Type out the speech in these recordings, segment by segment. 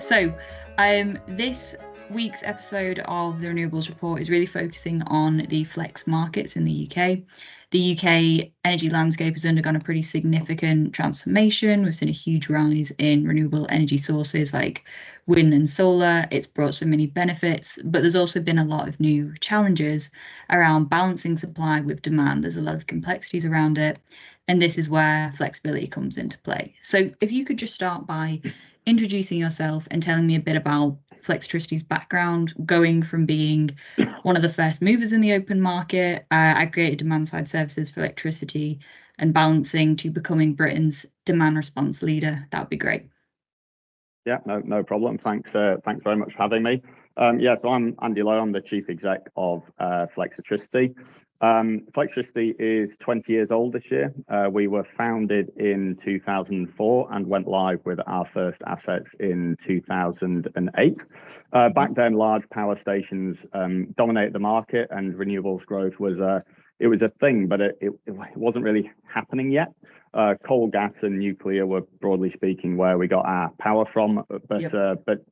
This week's episode of the Renewables Report is really focusing on the flex markets in the UK. The UK energy landscape has undergone a pretty significant transformation. We've seen a huge rise in renewable energy sources like wind and solar. It's brought so many benefits, but there's also been a lot of new challenges around balancing supply with demand. There's a lot of complexities around it, and this is where flexibility comes into play. So if you could just start by introducing yourself and telling me a bit about Flexitricity's background, going from being one of the first movers in the open market, aggregated demand side services for electricity and balancing, to becoming Britain's demand response leader. That would be great. Yeah, no problem. Thanks very much for having me. So I'm Andy Lowe. I'm the chief exec of Flexitricity. Flexitricity is 20 years old this year. We were founded in 2004 and went live with our first assets in 2008. Back then, large power stations dominated the market, and renewables growth was a thing, but it wasn't really happening yet. Coal, gas, and nuclear were, broadly speaking, where we got our power from, but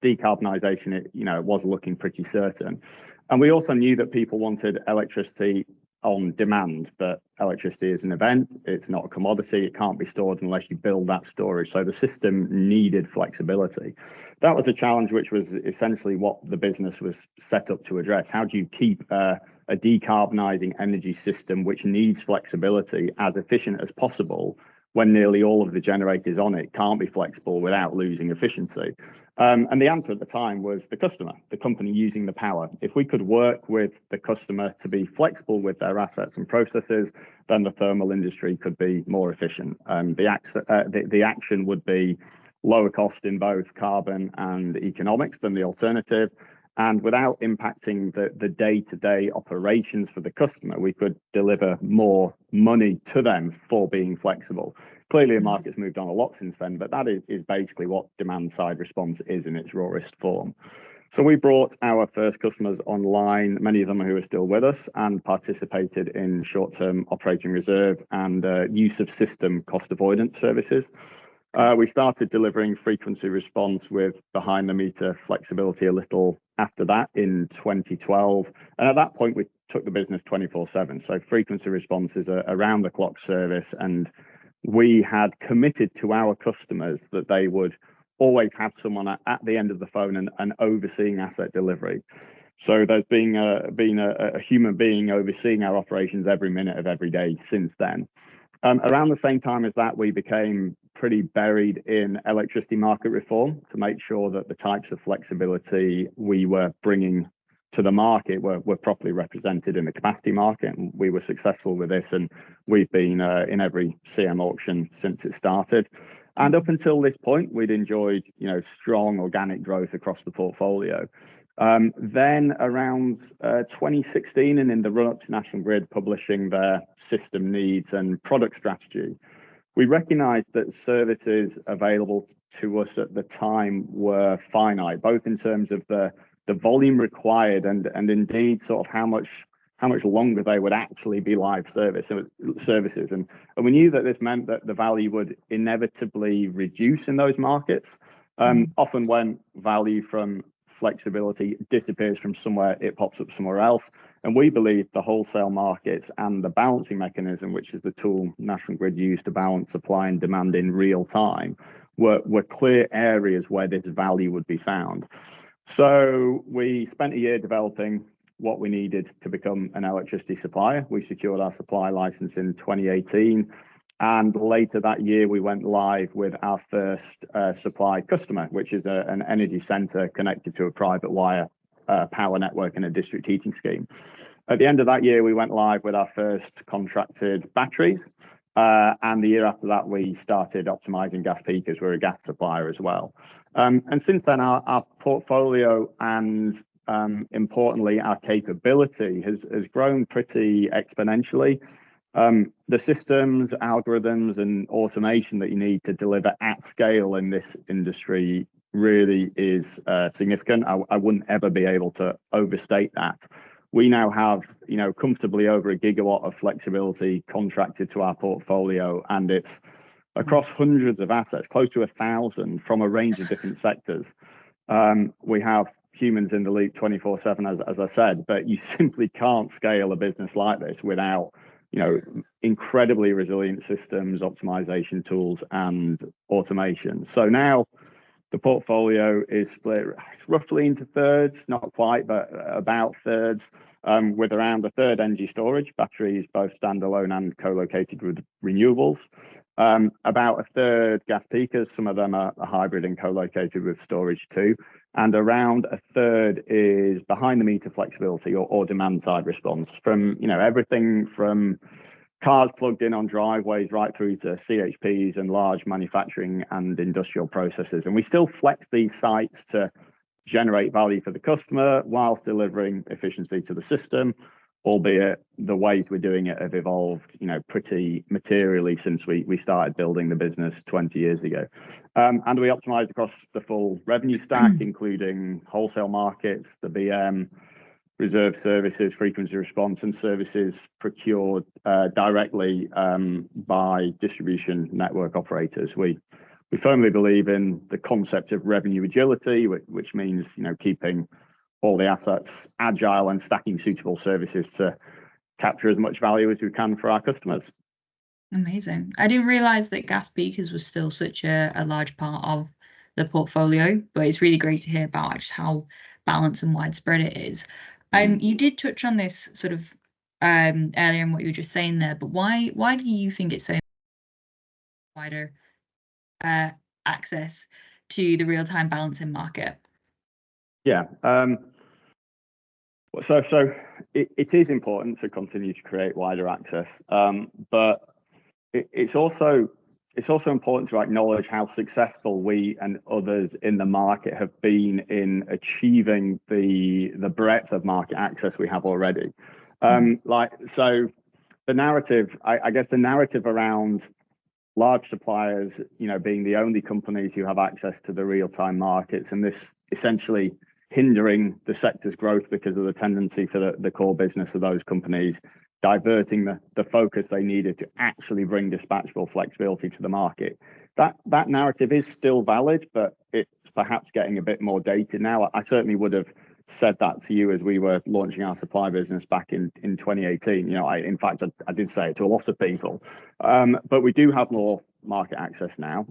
decarbonisation, it was looking pretty certain. And we also knew that people wanted electricity on demand, but electricity is an event, it's not a commodity, it can't be stored unless you build that storage. So the system needed flexibility. That was a challenge which was essentially what the business was set up to address. How do you keep a decarbonising energy system which needs flexibility as efficient as possible when nearly all of the generators on it can't be flexible without losing efficiency? And the answer at the time was the customer, the company using the power. If we could work with the customer to be flexible with their assets and processes, then the thermal industry could be more efficient. The action would be lower cost in both carbon and economics than the alternative. And without impacting the day-to-day operations for the customer, we could deliver more money to them for being flexible. Clearly, the market's moved on a lot since then, but that is basically what demand-side response is in its rawest form. So we brought our first customers online, many of them who are still with us, and participated in short-term operating reserve and use of system cost avoidance services. We started delivering frequency response with behind-the-meter flexibility a little after that in 2012. And at that point, we took the business 24/7. So frequency response is a round-the-clock service, and we had committed to our customers that they would always have someone at the end of the phone and overseeing asset delivery. So there's been a human being overseeing our operations every minute of every day since then. Around the same time as that, we became pretty buried in electricity market reform to make sure that the types of flexibility we were bringing to the market were properly represented in the capacity market, and we were successful with this, and we've been in every CM auction since it started. And up until this point, we'd enjoyed strong organic growth across the portfolio. Then around 2016, and in the run-up to National Grid publishing their system needs and product strategy, we recognized that services available to us at the time were finite, both in terms of the volume required and indeed sort of how much longer they would actually be live services. And we knew that this meant that the value would inevitably reduce in those markets. Often when value from flexibility disappears from somewhere, it pops up somewhere else. And we believe the wholesale markets and the balancing mechanism, which is the tool National Grid used to balance supply and demand in real time, were clear areas where this value would be found. So we spent a year developing what we needed to become an electricity supplier. We secured our supply license in 2018. And later that year, we went live with our first supply customer, which is an energy centre connected to a private wire power network and a district heating scheme. At the end of that year, we went live with our first contracted batteries. And the year after that, we started optimizing gas peakers. We're a gas supplier as well. And since then, our portfolio and importantly, our capability has grown pretty exponentially. The systems, algorithms, and automation that you need to deliver at scale in this industry really is significant. I wouldn't ever be able to overstate that. We now have, comfortably over a gigawatt of flexibility contracted to our portfolio, and it's across hundreds of assets, close to 1,000 from a range of different sectors. We have humans in the loop 24/7, as I said, but you simply can't scale a business like this without, incredibly resilient systems, optimization tools, and automation. So now the portfolio is split roughly into thirds, not quite, but about thirds, with around a third energy storage, batteries, both standalone and co-located with renewables. About a third gas peakers, some of them are hybrid and co-located with storage too. And around a third is behind the meter flexibility or demand side response from, everything from cars plugged in on driveways right through to CHPs and large manufacturing and industrial processes. And we still flex these sites to generate value for the customer whilst delivering efficiency to the system, albeit the ways we're doing it have evolved, pretty materially since we started building the business 20 years ago. And we optimize across the full revenue stack, including wholesale markets, the BM, reserve services, frequency response, and services procured directly by distribution network operators. We firmly believe in the concept of revenue agility, which means, keeping all the assets agile and stacking suitable services to capture as much value as we can for our customers. Amazing. I didn't realize that gas peakers was still such a large part of the portfolio, but it's really great to hear about just how balanced and widespread it is. You did touch on this sort of earlier in what you were just saying there, but why do you think it's so wider access to the real-time balancing market? Yeah. So it is important to continue to create wider access, but it's also important to acknowledge how successful we and others in the market have been in achieving the breadth of market access we have already. So the narrative, I guess the narrative around large suppliers, being the only companies who have access to the real-time markets, and this essentially hindering the sector's growth because of the tendency for the core business of those companies diverting the focus they needed to actually bring dispatchable flexibility to the market. That narrative is still valid, but it's perhaps getting a bit more dated now. I certainly would have said that to you as we were launching our supply business back in 2018. In fact, I did say it to a lot of people, but we do have more market access now.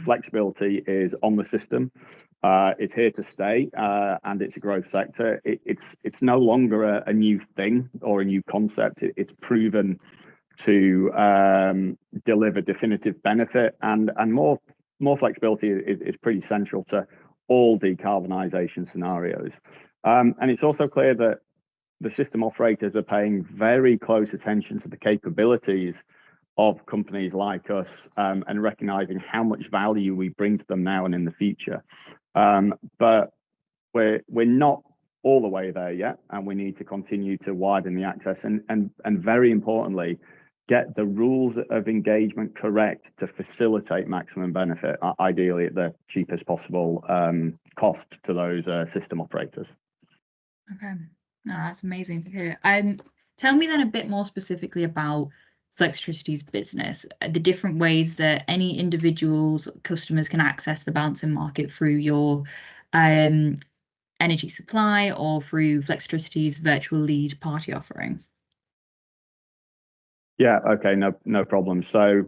Flexibility is on the system. It's here to stay, and it's a growth sector. It's no longer a new thing or a new concept. It's proven to deliver definitive benefit, and more flexibility is pretty central to all decarbonisation scenarios. And it's also clear that the system operators are paying very close attention to the capabilities of companies like us, and recognising how much value we bring to them now and in the future. But we're not all the way there yet, and we need to continue to widen the access and very importantly, get the rules of engagement correct to facilitate maximum benefit, ideally at the cheapest possible cost to those system operators. Okay, that's amazing to hear. Tell me then a bit more specifically about Flexitricity's business, the different ways that any individuals, customers can access the balancing market through your energy supply or through Flexitricity's virtual lead party offering. Yeah, okay, no problem. So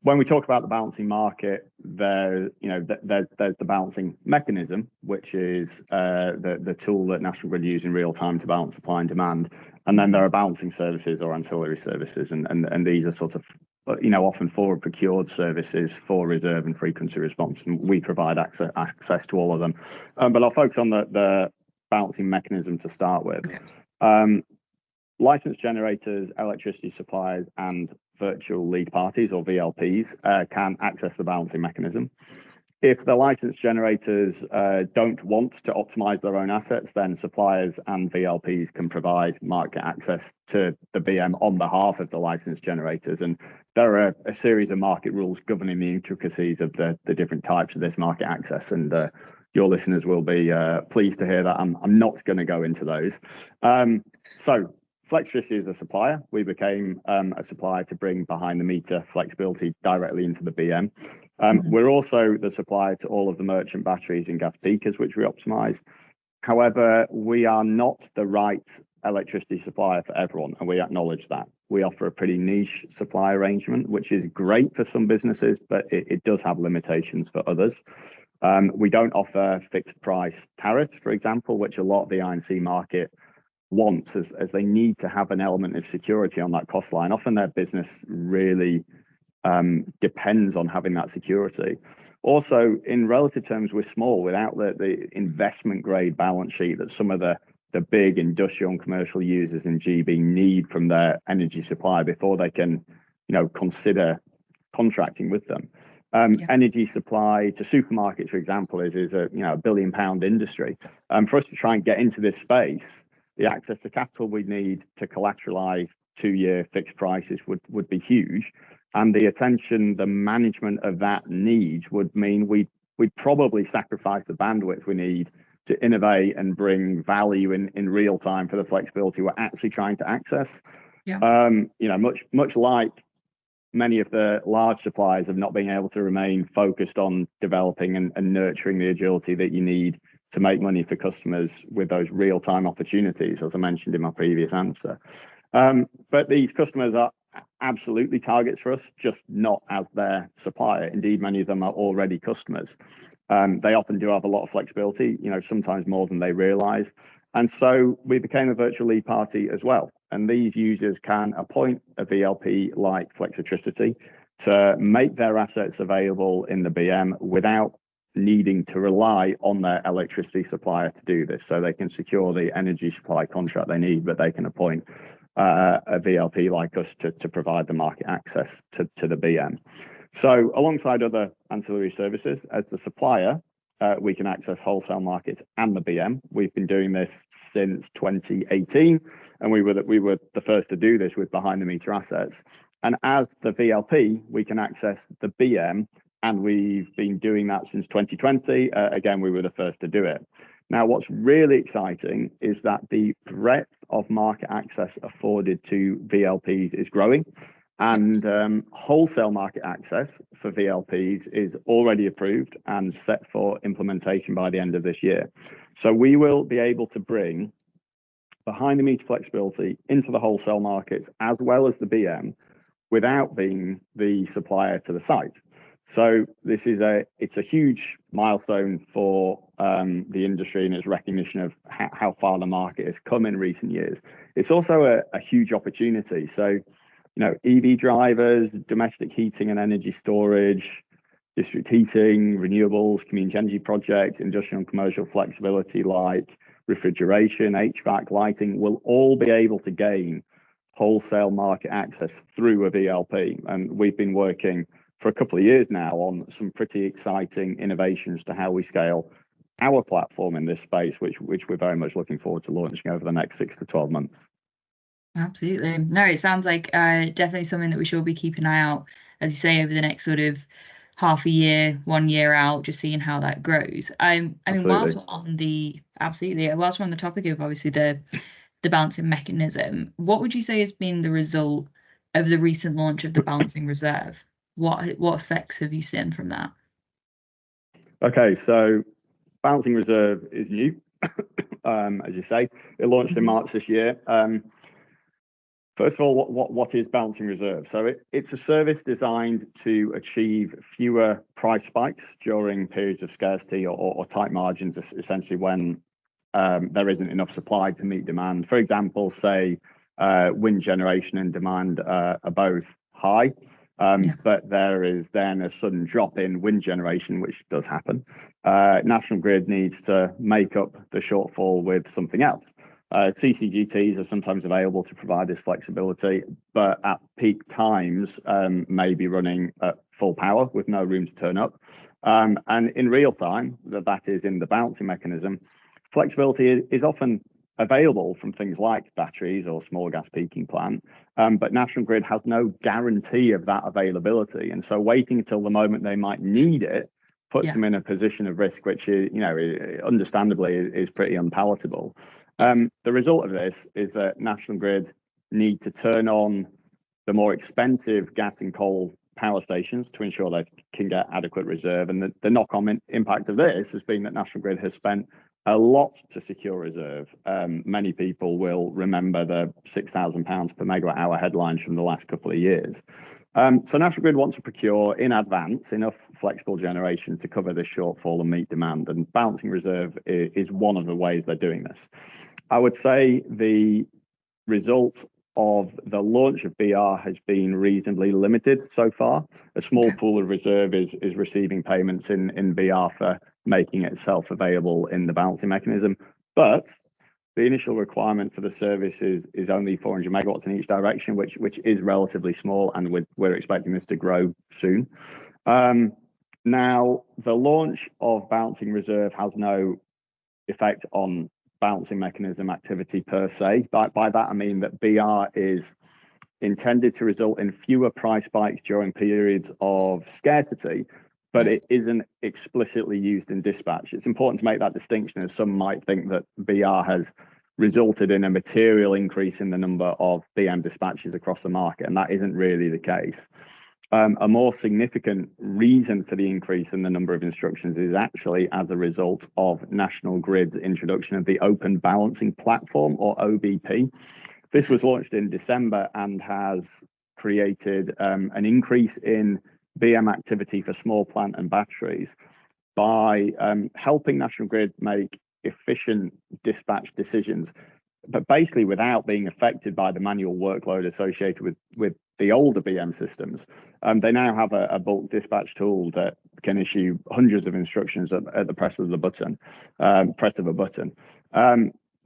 when we talk about the balancing market, there's the balancing mechanism, which is the tool that National Grid use in real time to balance supply and demand. And then there are balancing services or ancillary services, and these are sort of, often forward procured services for reserve and frequency response. And we provide access to all of them. But I'll focus on the balancing mechanism to start with. Okay. Licensed generators, electricity suppliers, and virtual lead parties or VLPs can access the balancing mechanism. If the licensed generators don't want to optimize their own assets, then suppliers and VLPs can provide market access to the BM on behalf of the licensed generators. And there are a series of market rules governing the intricacies of the different types of this market access. And your listeners will be pleased to hear that I'm not going to go into those. So Flexitricity is a supplier. We became a supplier to bring behind the meter flexibility directly into the BM. We're also the supplier to all of the merchant batteries and gas peakers, which we optimize. However, we are not the right electricity supplier for everyone, and we acknowledge that. We offer a pretty niche supply arrangement, which is great for some businesses, but it does have limitations for others. We don't offer fixed price tariffs, for example, which a lot of the I&C market wants, as they need to have an element of security on that cost line. Often their business really depends on having that security. Also, in relative terms, we're small without the investment grade balance sheet that some of the big industrial and commercial users in GB need from their energy supply before they can, consider contracting with them. Energy supply to supermarkets, for example, is a £1 billion industry. For us to try and get into this space, the access to capital we need to collateralize 2-year fixed prices would be huge. And the attention, the management of that need would mean we'd probably sacrifice the bandwidth we need to innovate and bring value in real time for the flexibility we're actually trying to access. Much like many of the large suppliers have not been able to remain focused on developing and nurturing the agility that you need to make money for customers with those real-time opportunities, as I mentioned in my previous answer. But these customers are absolutely targets for us, just not as their supplier. Indeed, many of them are already customers. They often do have a lot of flexibility, sometimes more than they realize. And so we became a virtual lead party as well. And these users can appoint a VLP like Flexitricity to make their assets available in the BM without needing to rely on their electricity supplier to do this. So they can secure the energy supply contract they need, but they can appoint a VLP like us to provide the market access to the BM. So alongside other ancillary services, as the supplier, we can access wholesale markets and the BM. We've been doing this since 2018, and we were the first to do this with behind the meter assets. And as the VLP, we can access the BM, and we've been doing that since 2020. Again, we were the first to do it. Now, what's really exciting is that the breadth of market access afforded to VLPs is growing, and wholesale market access for VLPs is already approved and set for implementation by the end of this year. So we will be able to bring behind the meter flexibility into the wholesale markets as well as the BM without being the supplier to the site. So this is it's a huge milestone for the industry and its recognition of how far the market has come in recent years. It's also a huge opportunity. So, EV drivers, domestic heating and energy storage, district heating, renewables, community energy projects, industrial and commercial flexibility like refrigeration, HVAC, lighting will all be able to gain wholesale market access through a VLP. And we've been working for a couple of years now on some pretty exciting innovations to how we scale our platform in this space, which we're very much looking forward to launching over the next 6 to 12 months. Absolutely. No, it sounds like definitely something that we should be keeping an eye out, as you say, over the next sort of half a year, 1 year out, just seeing how that grows. I mean, whilst we're on the topic of obviously the balancing mechanism, what would you say has been the result of the recent launch of the balancing reserve? What effects have you seen from that? Okay, so balancing reserve is new, as you say. It launched in March this year. First of all, what is balancing reserve? So it's a service designed to achieve fewer price spikes during periods of scarcity or tight margins, essentially when there isn't enough supply to meet demand. For example, say wind generation and demand are both high, but there is then a sudden drop in wind generation, which does happen. National Grid needs to make up the shortfall with something else. CCGTs are sometimes available to provide this flexibility, but at peak times may be running at full power with no room to turn up. And in real time, that is in the balancing mechanism, flexibility is often available from things like batteries or small gas peaking plant, but National Grid has no guarantee of that availability. And so waiting until the moment they might need it puts them in a position of risk, which is, understandably is pretty unpalatable. The result of this is that National Grid need to turn on the more expensive gas and coal power stations to ensure they can get adequate reserve. And the knock-on impact of this has been that National Grid has spent a lot to secure reserve. Many people will remember the £6,000 per megawatt hour headlines from the last couple of years. So National Grid wants to procure in advance enough flexible generation to cover this shortfall and meet demand. And balancing reserve is one of the ways they're doing this. I would say the result of the launch of BR has been reasonably limited so far. A small pool of reserve is receiving payments in BR for making itself available in the balancing mechanism. But the initial requirement for the service is only 400 megawatts in each direction, which is relatively small, and we're expecting this to grow soon. Now, the launch of balancing reserve has no effect on balancing mechanism activity per se. By that, I mean that BR is intended to result in fewer price spikes during periods of scarcity, but it isn't explicitly used in dispatch. It's important to make that distinction, as some might think that BR has resulted in a material increase in the number of BM dispatches across the market, and that isn't really the case. A more significant reason for the increase in the number of instructions is actually as a result of National Grid's introduction of the Open Balancing Platform, or OBP. This was launched in December and has created an increase in BM activity for small plant and batteries by helping National Grid make efficient dispatch decisions, but basically without being affected by the manual workload associated with the older BM systems. They now have a bulk dispatch tool that can issue hundreds of instructions at the press of a button.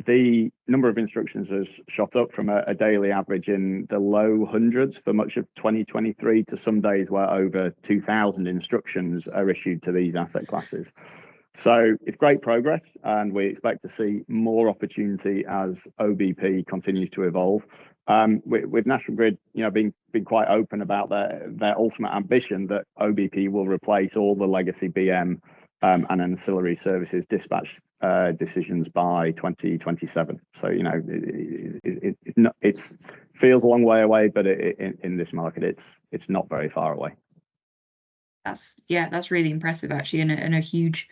The number of instructions has shot up from a daily average in the low hundreds for much of 2023 to some days where over 2,000 instructions are issued to these asset classes. So it's great progress, and we expect to see more opportunity as OBP continues to evolve. With National Grid, being quite open about their ultimate ambition that OBP will replace all the legacy BM and ancillary services dispatch decisions by 2027. So it feels a long way away, but in this market, it's not very far away. That's really impressive actually, and a huge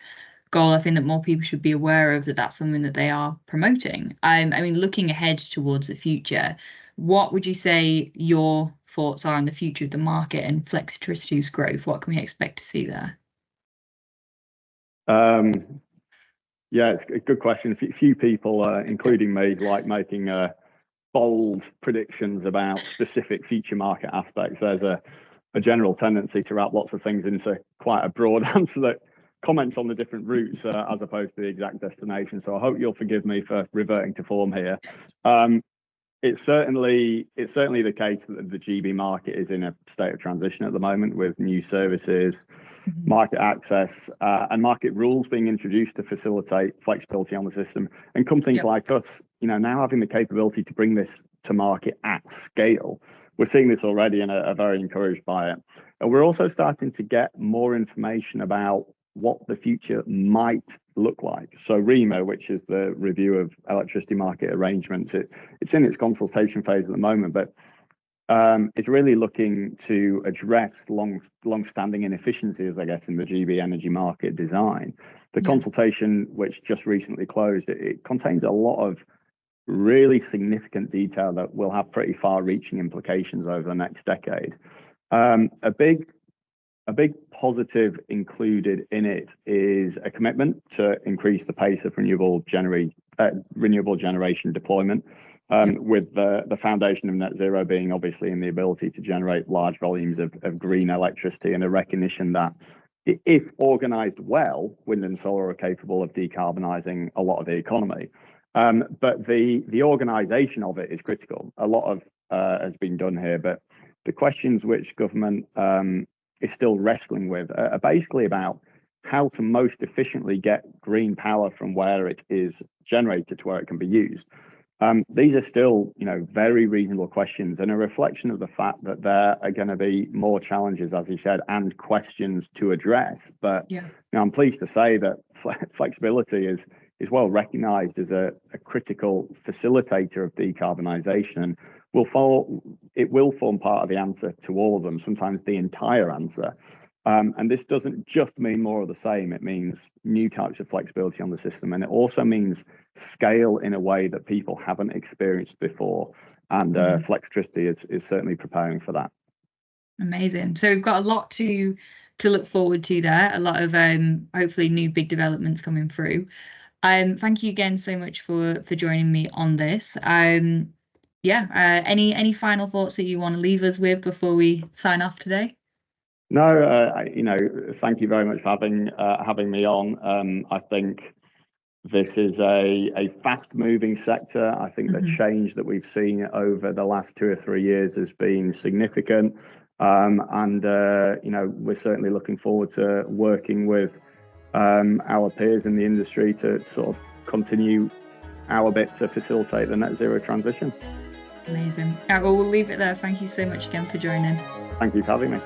goal. I think that more people should be aware of that's something that they are promoting. I mean, looking ahead towards the future, what would you say your thoughts are on the future of the market and Flexitricity's growth? What can we expect to see there? It's a good question. Few people, including me, like making bold predictions about specific future market aspects. There's a general tendency to wrap lots of things into quite a broad answer that comments on the different routes as opposed to the exact destination. So I hope you'll forgive me for reverting to form here. It's certainly the case that the GB market is in a state of transition at the moment, with new services, market access, and market rules being introduced to facilitate flexibility on the system. And companies like us, now having the capability to bring this to market at scale. We're seeing this already and are very encouraged by it. And we're also starting to get more information about what the future might look like. So REMA, which is the review of electricity market arrangements, it's in its consultation phase at the moment, but it's really looking to address long-standing inefficiencies, I guess, in the GB energy market design. The consultation, which just recently closed, it contains a lot of really significant detail that will have pretty far-reaching implications over the next decade. A big positive included in it is a commitment to increase the pace of renewable generation deployment, with the foundation of net zero being obviously in the ability to generate large volumes of green electricity, and a recognition that if organized well, wind and solar are capable of decarbonising a lot of the economy. But the organisation of it is critical. A lot of has been done here, but the questions which government is still wrestling with are basically about how to most efficiently get green power from where it is generated to where it can be used. These are still, very reasonable questions, and a reflection of the fact that there are going to be more challenges, as you said, and questions to address. But I'm pleased to say that flexibility is well recognised as a critical facilitator of decarbonisation, and will it will form part of the answer to all of them, sometimes the entire answer. And this doesn't just mean more of the same. It means new types of flexibility on the system, and it also means scale in a way that people haven't experienced before. And Flexitricity is certainly preparing for that. Amazing. So we've got a lot to look forward to there. A lot of hopefully new big developments coming through. Thank you again so much for joining me on this. Yeah. Any final thoughts that you want to leave us with before we sign off today? No, thank you very much for having me on. I think this is a fast-moving sector. I think the change that we've seen over the last 2 or 3 years has been significant, and we're certainly looking forward to working with our peers in the industry to sort of continue our bit to facilitate the net zero transition. Amazing. All right, well, we'll leave it there. Thank you so much again for joining. Thank you for having me.